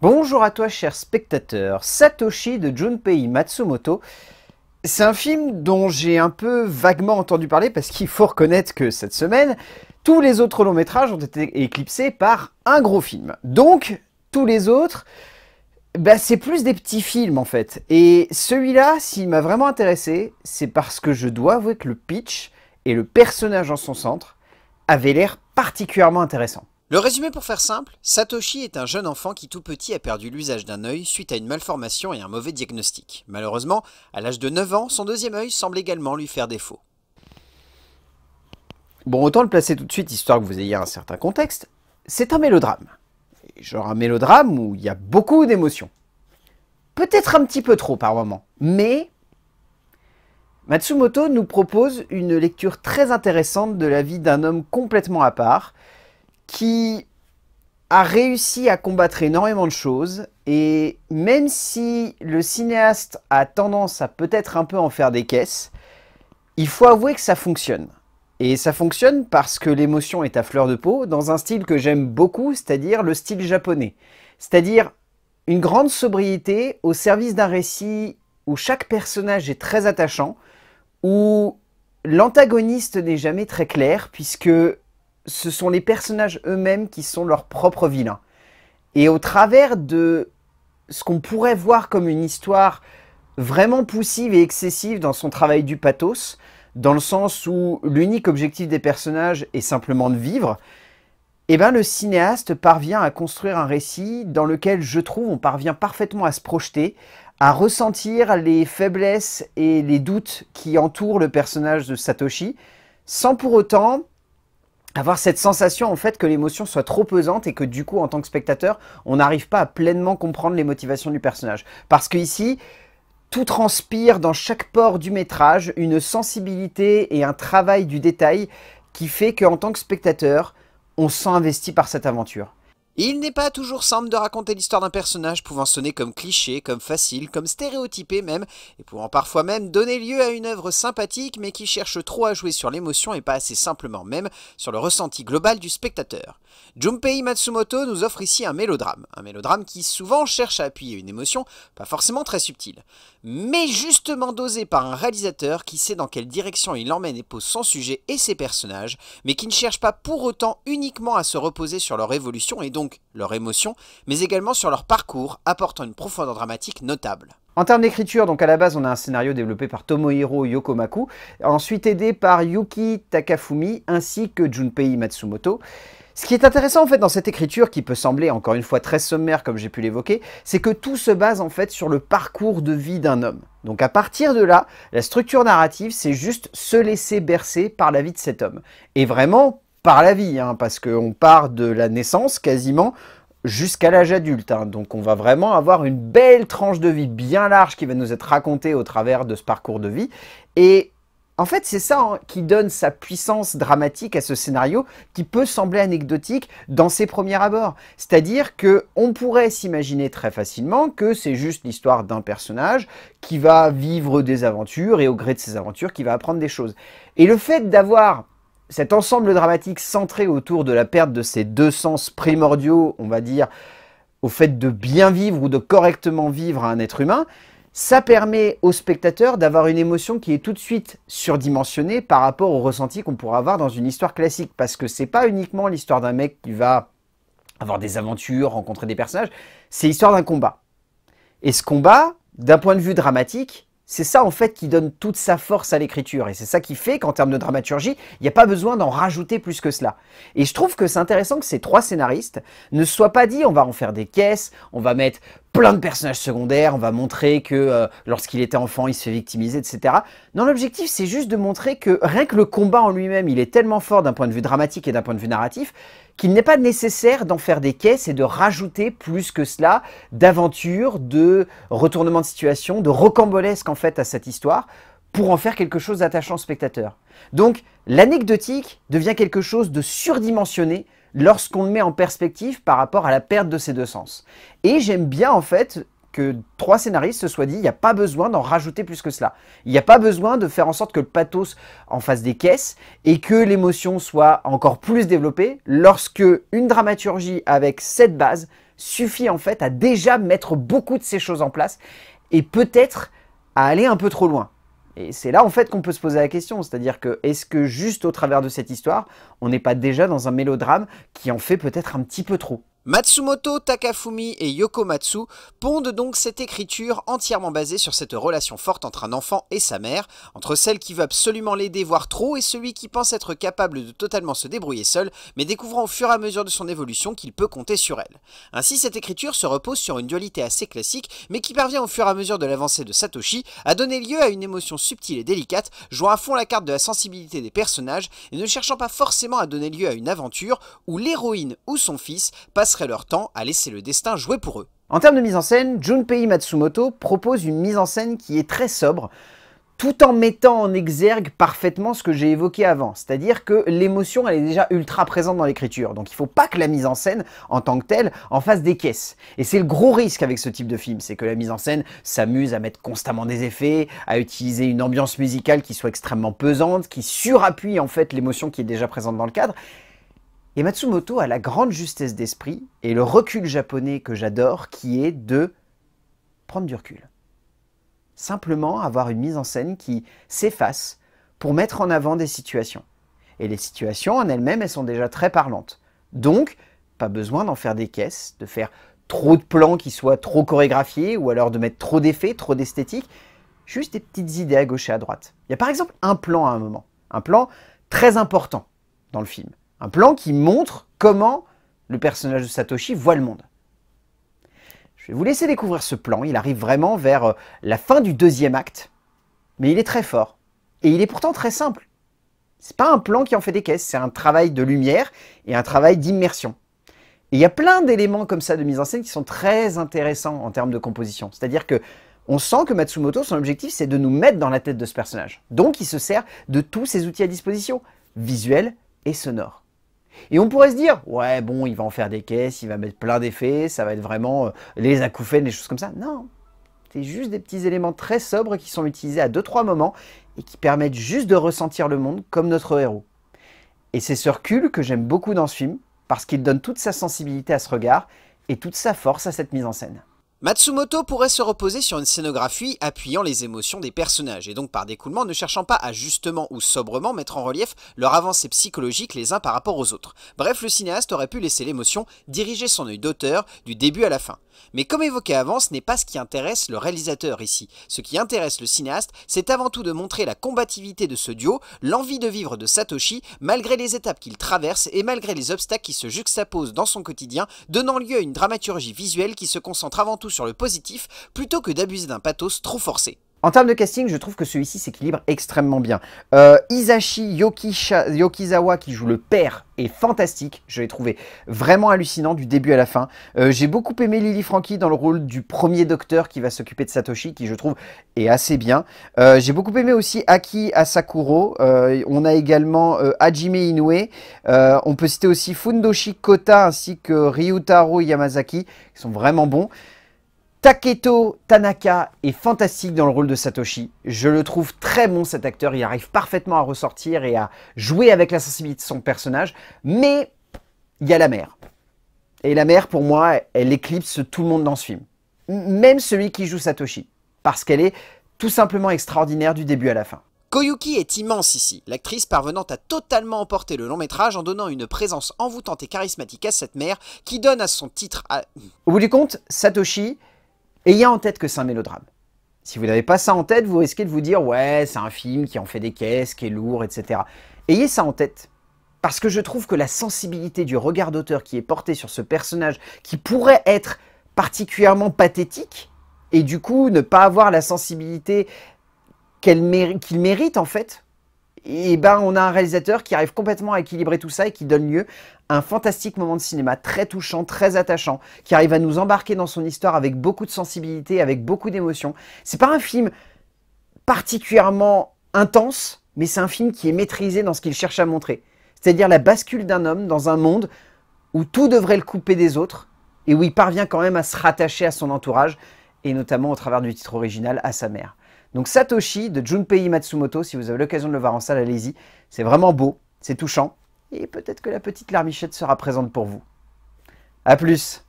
Bonjour à toi cher spectateur, Satoshi de Junpei Matsumoto. C'est un film dont j'ai un peu vaguement entendu parler parce qu'il faut reconnaître que cette semaine, tous les autres longs métrages ont été éclipsés par un gros film. Donc, tous les autres, c'est plus des petits films en fait. Et celui-là, s'il m'a vraiment intéressé, c'est parce que je dois avouer que le pitch et le personnage en son centre avaient l'air particulièrement intéressants. Le résumé pour faire simple, Satoshi est un jeune enfant qui tout petit a perdu l'usage d'un œil suite à une malformation et un mauvais diagnostic. Malheureusement, à l'âge de 9 ans, son deuxième œil semble également lui faire défaut. Bon, autant le placer tout de suite, histoire que vous ayez un certain contexte. C'est un mélodrame. Genre un mélodrame où il y a beaucoup d'émotions. Peut-être un petit peu trop par moment, mais Matsumoto nous propose une lecture très intéressante de la vie d'un homme complètement à part, qui a réussi à combattre énormément de choses, et même si le cinéaste a tendance à peut-être un peu en faire des caisses, il faut avouer que ça fonctionne. Et ça fonctionne parce que l'émotion est à fleur de peau, dans un style que j'aime beaucoup, c'est-à-dire le style japonais. C'est-à-dire une grande sobriété au service d'un récit où chaque personnage est très attachant, où l'antagoniste n'est jamais très clair, puisque ce sont les personnages eux-mêmes qui sont leurs propres vilains. Et au travers de ce qu'on pourrait voir comme une histoire vraiment poussive et excessive dans son travail du pathos, dans le sens où l'unique objectif des personnages est simplement de vivre, le cinéaste parvient à construire un récit dans lequel, je trouve, on parvient parfaitement à se projeter, à ressentir les faiblesses et les doutes qui entourent le personnage de Satoshi, sans pour autant avoir cette sensation en fait que l'émotion soit trop pesante et que du coup en tant que spectateur on n'arrive pas à pleinement comprendre les motivations du personnage. Parce que ici, tout transpire dans chaque pore du métrage une sensibilité et un travail du détail qui fait qu'en tant que spectateur, on se sent investi par cette aventure. Il n'est pas toujours simple de raconter l'histoire d'un personnage pouvant sonner comme cliché, comme facile, comme stéréotypé même, et pouvant parfois même donner lieu à une œuvre sympathique mais qui cherche trop à jouer sur l'émotion et pas assez simplement même sur le ressenti global du spectateur. Junpei Matsumoto nous offre ici un mélodrame qui souvent cherche à appuyer une émotion pas forcément très subtile, mais justement dosée par un réalisateur qui sait dans quelle direction il emmène et pose son sujet et ses personnages, mais qui ne cherche pas pour autant uniquement à se reposer sur leur évolution et donc leur émotion, mais également sur leur parcours, apportant une profondeur dramatique notable. En termes d'écriture, donc à la base on a un scénario développé par Tomohiro Yokomaku, ensuite aidé par Yuki Takafumi ainsi que Junpei Matsumoto. Ce qui est intéressant en fait dans cette écriture, qui peut sembler encore une fois très sommaire comme j'ai pu l'évoquer, c'est que tout se base en fait sur le parcours de vie d'un homme. Donc à partir de là, la structure narrative c'est juste se laisser bercer par la vie de cet homme. Et vraiment par la vie, parce qu'on part de la naissance quasiment jusqu'à l'âge adulte. Donc on va vraiment avoir une belle tranche de vie bien large qui va nous être racontée au travers de ce parcours de vie. Et en fait, c'est ça qui donne sa puissance dramatique à ce scénario qui peut sembler anecdotique dans ses premiers abords. C'est-à-dire qu'on pourrait s'imaginer très facilement que c'est juste l'histoire d'un personnage qui va vivre des aventures et au gré de ses aventures, qui va apprendre des choses. Et le fait d'avoir cet ensemble dramatique centré autour de la perte de ces deux sens primordiaux, on va dire, au fait de bien vivre ou de correctement vivre à un être humain, ça permet au spectateur d'avoir une émotion qui est tout de suite surdimensionnée par rapport au ressenti qu'on pourra avoir dans une histoire classique. Parce que c'est pas uniquement l'histoire d'un mec qui va avoir des aventures, rencontrer des personnages, c'est l'histoire d'un combat. Et ce combat, d'un point de vue dramatique, c'est ça en fait qui donne toute sa force à l'écriture. Et c'est ça qui fait qu'en termes de dramaturgie, il n'y a pas besoin d'en rajouter plus que cela. Et je trouve que c'est intéressant que ces trois scénaristes ne soient pas dit on va en faire des caisses, on va mettre plein de personnages secondaires, on va montrer que lorsqu'il était enfant, il se fait victimiser, etc. Non, l'objectif, c'est juste de montrer que rien que le combat en lui-même, il est tellement fort d'un point de vue dramatique et d'un point de vue narratif, qu'il n'est pas nécessaire d'en faire des caisses et de rajouter plus que cela d'aventures, de retournements de situation, de rocambolesque en fait à cette histoire, pour en faire quelque chose d'attachant au spectateur. Donc, l'anecdotique devient quelque chose de surdimensionné lorsqu'on le met en perspective par rapport à la perte de ces deux sens. Et j'aime bien en fait que trois scénaristes se soient dit il n'y a pas besoin d'en rajouter plus que cela. Il n'y a pas besoin de faire en sorte que le pathos en fasse des caisses et que l'émotion soit encore plus développée lorsque une dramaturgie avec cette base suffit en fait à déjà mettre beaucoup de ces choses en place et peut-être à aller un peu trop loin. Et c'est là en fait qu'on peut se poser la question, c'est-à-dire que est-ce que juste au travers de cette histoire, on n'est pas déjà dans un mélodrame qui en fait peut-être un petit peu trop? Matsumoto, Takafumi et Yoko Matsu pondent donc cette écriture entièrement basée sur cette relation forte entre un enfant et sa mère, entre celle qui veut absolument l'aider voire trop et celui qui pense être capable de totalement se débrouiller seul, mais découvrant au fur et à mesure de son évolution qu'il peut compter sur elle. Ainsi cette écriture se repose sur une dualité assez classique, mais qui parvient au fur et à mesure de l'avancée de Satoshi à donner lieu à une émotion subtile et délicate, jouant à fond la carte de la sensibilité des personnages et ne cherchant pas forcément à donner lieu à une aventure où l'héroïne ou son fils passent leur temps à laisser le destin jouer pour eux. En termes de mise en scène, Junpei Matsumoto propose une mise en scène qui est très sobre, tout en mettant en exergue parfaitement ce que j'ai évoqué avant. C'est-à-dire que l'émotion, elle est déjà ultra présente dans l'écriture. Donc il ne faut pas que la mise en scène, en tant que telle, en fasse des caisses. Et c'est le gros risque avec ce type de film, c'est que la mise en scène s'amuse à mettre constamment des effets, à utiliser une ambiance musicale qui soit extrêmement pesante, qui surappuie en fait l'émotion qui est déjà présente dans le cadre. Et Matsumoto a la grande justesse d'esprit et le recul japonais que j'adore qui est de prendre du recul. Simplement avoir une mise en scène qui s'efface pour mettre en avant des situations. Et les situations en elles-mêmes, elles sont déjà très parlantes. Donc, pas besoin d'en faire des caisses, de faire trop de plans qui soient trop chorégraphiés ou alors de mettre trop d'effets, trop d'esthétique. Juste des petites idées à gauche et à droite. Il y a par exemple un plan à un moment, un plan très important dans le film. Un plan qui montre comment le personnage de Satoshi voit le monde. Je vais vous laisser découvrir ce plan. Il arrive vraiment vers la fin du deuxième acte. Mais il est très fort. Et il est pourtant très simple. C'est pas un plan qui en fait des caisses. C'est un travail de lumière et un travail d'immersion. Et il y a plein d'éléments comme ça de mise en scène qui sont très intéressants en termes de composition. C'est-à-dire que on sent que Matsumoto, son objectif, c'est de nous mettre dans la tête de ce personnage. Donc il se sert de tous ses outils à disposition, visuels et sonores. Et on pourrait se dire, ouais bon, il va en faire des caisses, il va mettre plein d'effets, ça va être vraiment les acouphènes, les choses comme ça. Non, c'est juste des petits éléments très sobres qui sont utilisés à 2-3 moments et qui permettent juste de ressentir le monde comme notre héros. Et c'est ce recul que j'aime beaucoup dans ce film, parce qu'il donne toute sa sensibilité à ce regard et toute sa force à cette mise en scène. Matsumoto pourrait se reposer sur une scénographie appuyant les émotions des personnages, et donc par découlement ne cherchant pas à justement ou sobrement mettre en relief leur avancée psychologique les uns par rapport aux autres. Bref, le cinéaste aurait pu laisser l'émotion diriger son œil d'auteur du début à la fin. Mais comme évoqué avant, ce n'est pas ce qui intéresse le réalisateur ici. Ce qui intéresse le cinéaste, c'est avant tout de montrer la combativité de ce duo, l'envie de vivre de Satoshi, malgré les étapes qu'il traverse et malgré les obstacles qui se juxtaposent dans son quotidien, donnant lieu à une dramaturgie visuelle qui se concentre avant tout sur le positif, plutôt que d'abuser d'un pathos trop forcé. En termes de casting, je trouve que celui-ci s'équilibre extrêmement bien. Hisashi Yokizawa, qui joue le père, est fantastique. Je l'ai trouvé vraiment hallucinant du début à la fin. J'ai beaucoup aimé Lily Franky dans le rôle du premier docteur qui va s'occuper de Satoshi, qui je trouve est assez bien. J'ai beaucoup aimé aussi Aki Asakuro. On a également Hajime Inoue. On peut citer aussi Fundoshi Kota ainsi que Ryutaro Yamazaki, qui sont vraiment bons. Taketo Tanaka est fantastique dans le rôle de Satoshi. Je le trouve très bon cet acteur, il arrive parfaitement à ressortir et à jouer avec la sensibilité de son personnage. Mais il y a la mère. Et la mère, pour moi, elle éclipse tout le monde dans ce film. Même celui qui joue Satoshi. Parce qu'elle est tout simplement extraordinaire du début à la fin. Koyuki est immense ici, l'actrice parvenant à totalement emporter le long métrage en donnant une présence envoûtante et charismatique à cette mère qui donne à son titre à... Au bout du compte, Satoshi, ayez en tête que c'est un mélodrame. Si vous n'avez pas ça en tête, vous risquez de vous dire « ouais, c'est un film qui en fait des caisses, qui est lourd, etc. » Ayez ça en tête, parce que je trouve que la sensibilité du regard d'auteur qui est porté sur ce personnage, qui pourrait être particulièrement pathétique, et du coup ne pas avoir la sensibilité qu'il mérite en fait, et ben on a un réalisateur qui arrive complètement à équilibrer tout ça et qui donne lieu à un fantastique moment de cinéma très touchant, très attachant, qui arrive à nous embarquer dans son histoire avec beaucoup de sensibilité, avec beaucoup d'émotion. C'est pas un film particulièrement intense, mais c'est un film qui est maîtrisé dans ce qu'il cherche à montrer. C'est-à-dire la bascule d'un homme dans un monde où tout devrait le couper des autres et où il parvient quand même à se rattacher à son entourage et notamment au travers du titre original à sa mère. Donc Satoshi de Junpei Matsumoto, si vous avez l'occasion de le voir en salle, allez-y. C'est vraiment beau, c'est touchant, et peut-être que la petite larmichette sera présente pour vous. A plus!